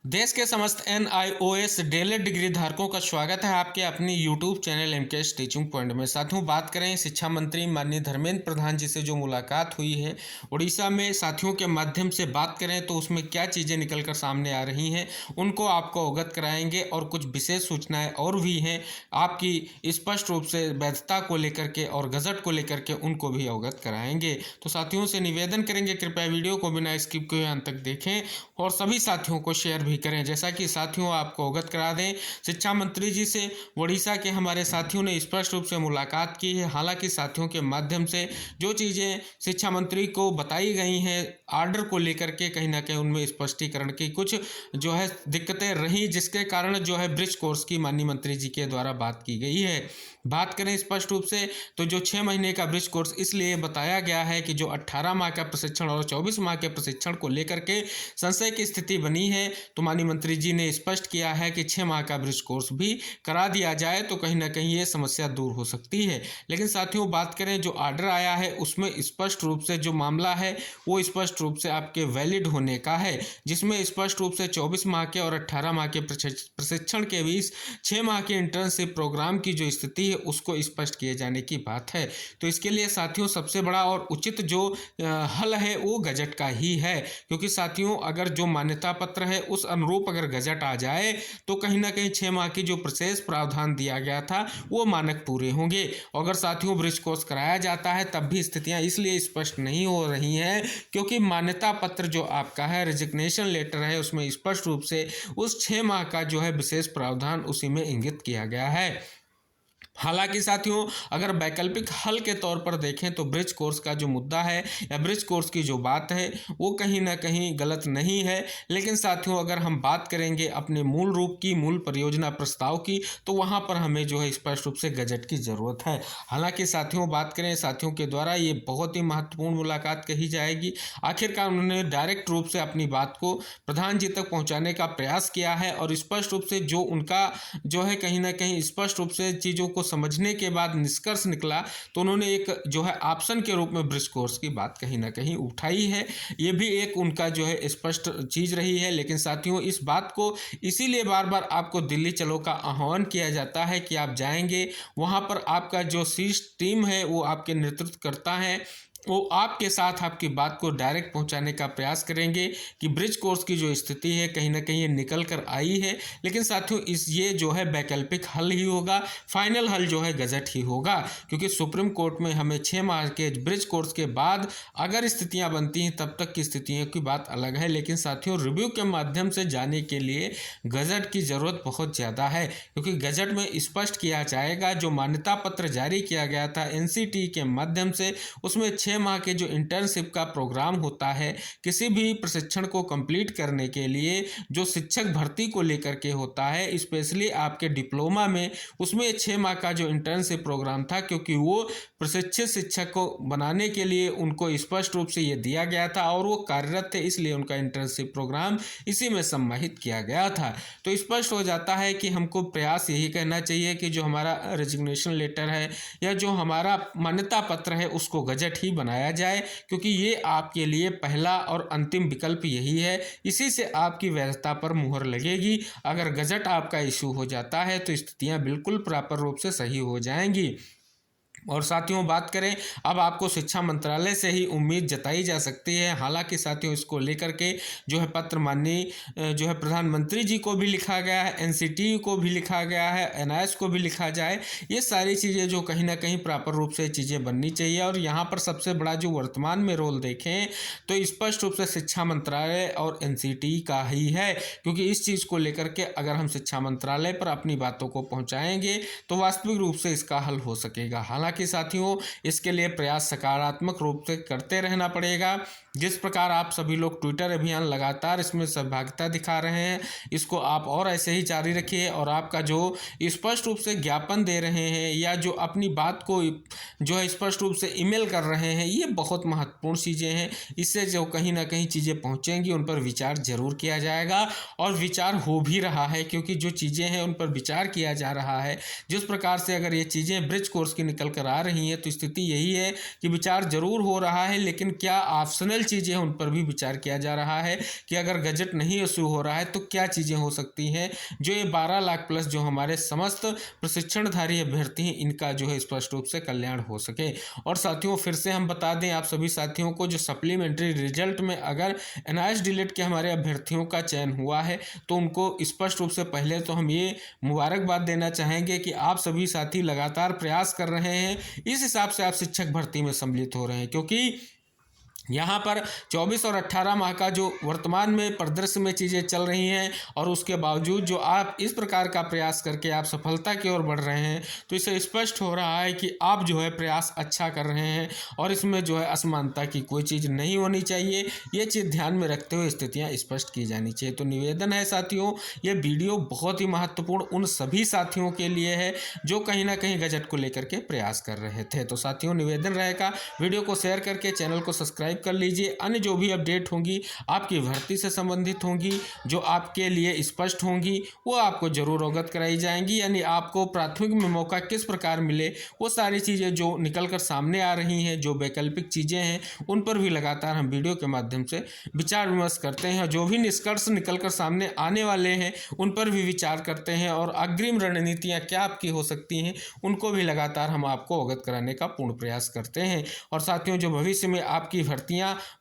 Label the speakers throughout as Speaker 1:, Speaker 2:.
Speaker 1: देश के समस्त NIOS डीएलएड डिग्री धारकों का स्वागत है आपके अपनी YouTube channel MKS teaching point में। साथियों, बात करें शिक्षा मंत्री माननीय धर्मेंद्र प्रधान जी से जो मुलाकात हुई है उड़ीसा में, साथियों के माध्यम से बात करें तो उसमें क्या चीज़ें निकलकर सामने आ रही हैं उनको आपको अवगत कराएंगे और कुछ विशेष सूचनाएं और भी हैं आपकी स्पष्ट रूप से वैधता को लेकर के और गजट को लेकर के उनको भी अवगत कराएंगे। तो साथियों से निवेदन करेंगे कृपया वीडियो को बिना स्किप किए अंत तक देखें और सभी साथियों को शेयर भी करें। जैसा कि साथियों आपको अवगत करा दें, शिक्षा मंत्री जी से उड़ीसा के हमारे साथियों ने स्पष्ट रूप से मुलाकात की है। हालांकि साथियों के माध्यम से जो चीज़ें शिक्षा मंत्री को बताई गई हैं आर्डर को लेकर के, कहीं ना कहीं उनमें स्पष्टीकरण की कुछ जो है दिक्कतें रही, जिसके कारण जो है ब्रिज कोर्स की माननीय मंत्री जी के द्वारा बात की गई है। बात करें स्पष्ट रूप से तो जो 6 महीने का ब्रिज कोर्स इसलिए बताया गया है कि जो 18 माह का प्रशिक्षण और 24 माह के प्रशिक्षण को लेकर के संशय की स्थिति बनी है, तो माननीय मंत्री जी ने स्पष्ट किया है कि 6 माह का ब्रिज कोर्स भी करा दिया जाए तो कहीं ना कहीं ये समस्या दूर हो सकती है। लेकिन साथियों, बात करें जो आर्डर आया है उसमें स्पष्ट रूप से जो मामला है वो स्पष्ट रूप से आपके वैलिड होने का है, जिसमें स्पष्ट रूप से 24 माह के और 18 माह के प्रशिक्षण के बीच 6 माह के इंटर्नशिप प्रोग्राम की जो स्थिति है उसको स्पष्ट किए जाने की बात है। तो इसके लिए साथियों सबसे बड़ा और उचित जो हल है वो गजट का ही है, क्योंकि साथियों अगर जो मान्यता पत्र है उस अनुरूप अगर गजट आ जाए तो कहीं ना कहीं 6 माह की जो प्रशेष प्रावधान दिया गया था वो मानक पूरे होंगे। अगर साथियों ब्रिज कोर्स कराया जाता है तब भी स्थितियां इसलिए स्पष्ट नहीं हो रही हैं क्योंकि मान्यता पत्र जो आपका है, रेजिग्नेशन लेटर है, उसमें स्पष्ट रूप से उस 6 माह का जो है विशेष प्रावधान उसी में इंगित किया गया है। हालांकि साथियों अगर वैकल्पिक हल के तौर पर देखें तो ब्रिज कोर्स का जो मुद्दा है या ब्रिज कोर्स की जो बात है वो कहीं ना कहीं गलत नहीं है। लेकिन साथियों अगर हम बात करेंगे अपने मूल रूप की, मूल परियोजना प्रस्ताव की, तो वहाँ पर हमें जो है स्पष्ट रूप से गजट की ज़रूरत है। हालांकि साथियों बात करें साथियों के द्वारा ये बहुत ही महत्वपूर्ण मुलाकात कही जाएगी। आखिरकार उन्होंने डायरेक्ट रूप से अपनी बात को प्रधान जी तक पहुँचाने का प्रयास किया है और स्पष्ट रूप से जो उनका जो है कहीं ना कहीं स्पष्ट रूप से चीज़ों को समझने के बाद निष्कर्ष निकला तो उन्होंने एक जो है ऑप्शन के रूप में ब्रिज कोर्स की बात कहीं ना कहीं उठाई है। ये भी एक उनका जो है स्पष्ट चीज़ रही है। लेकिन साथियों इस बात को इसीलिए बार बार आपको दिल्ली चलो का आह्वान किया जाता है कि आप जाएंगे वहाँ पर आपका जो शीर्ष टीम है वो आपके नेतृत्व करता है, वो आपके साथ आपकी बात को डायरेक्ट पहुंचाने का प्रयास करेंगे कि ब्रिज कोर्स की जो स्थिति है कहीं ना कहीं ये निकल कर आई है। लेकिन साथियों ये जो है वैकल्पिक हल ही होगा, फाइनल हल जो है गजट ही होगा, क्योंकि सुप्रीम कोर्ट में हमें 6 माह के ब्रिज कोर्स के बाद अगर स्थितियां बनती हैं तब तक की स्थितियों की बात अलग है। लेकिन साथियों रिव्यू के माध्यम से जाने के लिए गजट की ज़रूरत बहुत ज़्यादा है, क्योंकि गजट में स्पष्ट किया जाएगा जो मान्यता पत्र जारी किया गया था NCT के माध्यम से, उसमें 6 माह के जो इंटर्नशिप का प्रोग्राम होता है किसी भी प्रशिक्षण को कंप्लीट करने के लिए जो शिक्षक भर्ती को लेकर के होता है, स्पेशली आपके डिप्लोमा में, उसमें 6 माह का जो इंटर्नशिप प्रोग्राम था, क्योंकि वो प्रशिक्षित शिक्षक को बनाने के लिए उनको स्पष्ट रूप से ये दिया गया था और वो कार्यरत थे, इसलिए उनका इंटर्नशिप प्रोग्राम इसी में सम्मानित किया गया था। तो स्पष्ट हो जाता है कि हमको प्रयास यही करना चाहिए कि जो हमारा रेजिग्नेशन लेटर है या जो हमारा मान्यता पत्र है उसको गजट ही बनाया जाए, क्योंकि ये आपके लिए पहला और अंतिम विकल्प यही है। इसी से आपकी वैधता पर मुहर लगेगी। अगर गजट आपका इशू हो जाता है तो स्थितियां बिल्कुल प्रॉपर रूप से सही हो जाएंगी। और साथियों बात करें अब आपको शिक्षा मंत्रालय से ही उम्मीद जताई जा सकती है। हालांकि साथियों इसको लेकर के जो है पत्र माननीय जो है प्रधानमंत्री जी को भी लिखा गया है, NCT को भी लिखा गया है, NIS को भी लिखा जाए। ये सारी चीज़ें जो कहीं ना कहीं प्रॉपर रूप से चीज़ें बननी चाहिए। और यहाँ पर सबसे बड़ा जो वर्तमान में रोल देखें तो स्पष्ट रूप से शिक्षा मंत्रालय और NCT का ही है, क्योंकि इस चीज़ को लेकर के अगर हम शिक्षा मंत्रालय पर अपनी बातों को पहुँचाएँगे तो वास्तविक रूप से इसका हल हो सकेगा। हालांकि साथियों इसके लिए प्रयास सकारात्मक रूप से करते रहना पड़ेगा। जिस प्रकार आप सभी लोग ट्विटर अभियान लगातार इसमें सहभागिता दिखा रहे हैं, इसको आप और ऐसे ही जारी रखिए। और आपका जो स्पष्ट रूप से ज्ञापन दे रहे हैं या जो अपनी बात को जो है स्पष्ट रूप से ईमेल कर रहे हैं, ये बहुत महत्वपूर्ण चीज़ें हैं। इससे जो कहीं ना कहीं चीज़ें पहुँचेंगी उन पर विचार जरूर किया जाएगा और विचार हो भी रहा है, क्योंकि जो चीज़ें हैं उन पर विचार किया जा रहा है। जिस प्रकार से अगर ये चीज़ें ब्रिज कोर्स की निकल कर आ रही हैं तो स्थिति यही है कि विचार जरूर हो रहा है, लेकिन क्या ऑप्शनल ऑप्शनल चीज़ें हैं उन पर भी विचार किया जा रहा है कि अगर गजट नहीं इशू हो रहा है तो क्या चीज़ें हो सकती हैं जो ये 12 लाख प्लस जो हमारे समस्त प्रशिक्षणधारी अभ्यर्थी हैं इनका जो है स्पष्ट रूप से कल्याण हो सके। और साथियों फिर से हम बता दें आप सभी साथियों को, जो सप्लीमेंट्री रिजल्ट में अगर एनआईएस डीलेट के हमारे अभ्यर्थियों का चयन हुआ है तो उनको स्पष्ट रूप से पहले तो हम ये मुबारकबाद देना चाहेंगे कि आप सभी साथी लगातार प्रयास कर रहे हैं, इस हिसाब से आप शिक्षक भर्ती में सम्मिलित हो रहे हैं। क्योंकि यहाँ पर 24 और 18 माह का जो वर्तमान में परिदृश्य में चीज़ें चल रही हैं और उसके बावजूद जो आप इस प्रकार का प्रयास करके आप सफलता की ओर बढ़ रहे हैं, तो इससे स्पष्ट हो रहा है कि आप जो है प्रयास अच्छा कर रहे हैं और इसमें जो है असमानता की कोई चीज़ नहीं होनी चाहिए। ये चीज़ ध्यान में रखते हुए स्थितियाँ स्पष्ट की जानी चाहिए। तो निवेदन है साथियों, ये वीडियो बहुत ही महत्वपूर्ण उन सभी साथियों के लिए है जो कहीं ना कहीं गजट को लेकर के प्रयास कर रहे थे। तो साथियों निवेदन रहेगा, वीडियो को शेयर करके चैनल को सब्सक्राइब कर लीजिए। अन्य जो भी अपडेट होंगी आपकी भर्ती से संबंधित होंगी, जो आपके लिए स्पष्ट होंगी, वो आपको जरूर अवगत कराई जाएंगी। यानी आपको प्राथमिक में मौका किस प्रकार मिले, वो सारी चीज़ें जो निकल कर सामने आ रही हैं, जो वैकल्पिक चीज़ें हैं, उन पर भी लगातार हम वीडियो के माध्यम से विचार विमर्श करते हैं। जो भी निष्कर्ष निकल कर सामने आने वाले हैं उन पर भी विचार करते हैं और अग्रिम रणनीतियाँ क्या आपकी हो सकती हैं उनको भी लगातार हम आपको अवगत कराने का पूर्ण प्रयास करते हैं। और साथियों जो भविष्य में आपकी भर्तियाँ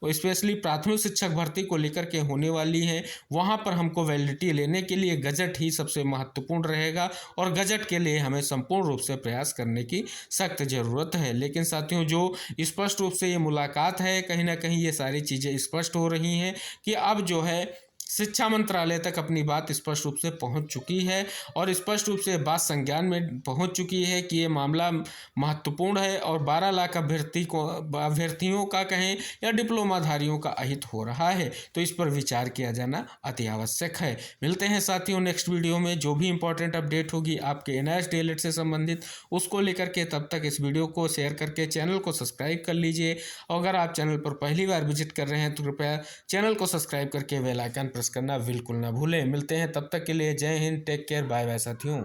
Speaker 1: स्पेशली प्राथमिक शिक्षक भर्ती को लेकर के होने वाली हैं, वहां पर हमको वैलिडिटी लेने के लिए गजट ही सबसे महत्वपूर्ण रहेगा और गजट के लिए हमें संपूर्ण रूप से प्रयास करने की सख्त ज़रूरत है। लेकिन साथियों जो स्पष्ट रूप से ये मुलाकात है, कहीं ना कहीं ये सारी चीज़ें स्पष्ट हो रही हैं कि अब जो है शिक्षा मंत्रालय तक अपनी बात स्पष्ट रूप से पहुंच चुकी है और स्पष्ट रूप से बात संज्ञान में पहुंच चुकी है कि ये मामला महत्वपूर्ण है और 12 लाख अभ्यर्थियों का कहें या डिप्लोमाधारियों का अहित हो रहा है। तो इस पर विचार किया जाना अति आवश्यक है। मिलते हैं साथियों नेक्स्ट वीडियो में, जो भी इंपॉर्टेंट अपडेट होगी आपके एनआईएस डीएलएड से संबंधित उसको लेकर के। तब तक इस वीडियो को शेयर करके चैनल को सब्सक्राइब कर लीजिए और अगर आप चैनल पर पहली बार विजिट कर रहे हैं तो कृपया चैनल को सब्सक्राइब करके बेल आइकन प्रेस करना बिल्कुल ना भूलें। मिलते हैं तब तक के लिए, जय हिंद, टेक केयर, बाय बाय साथियों।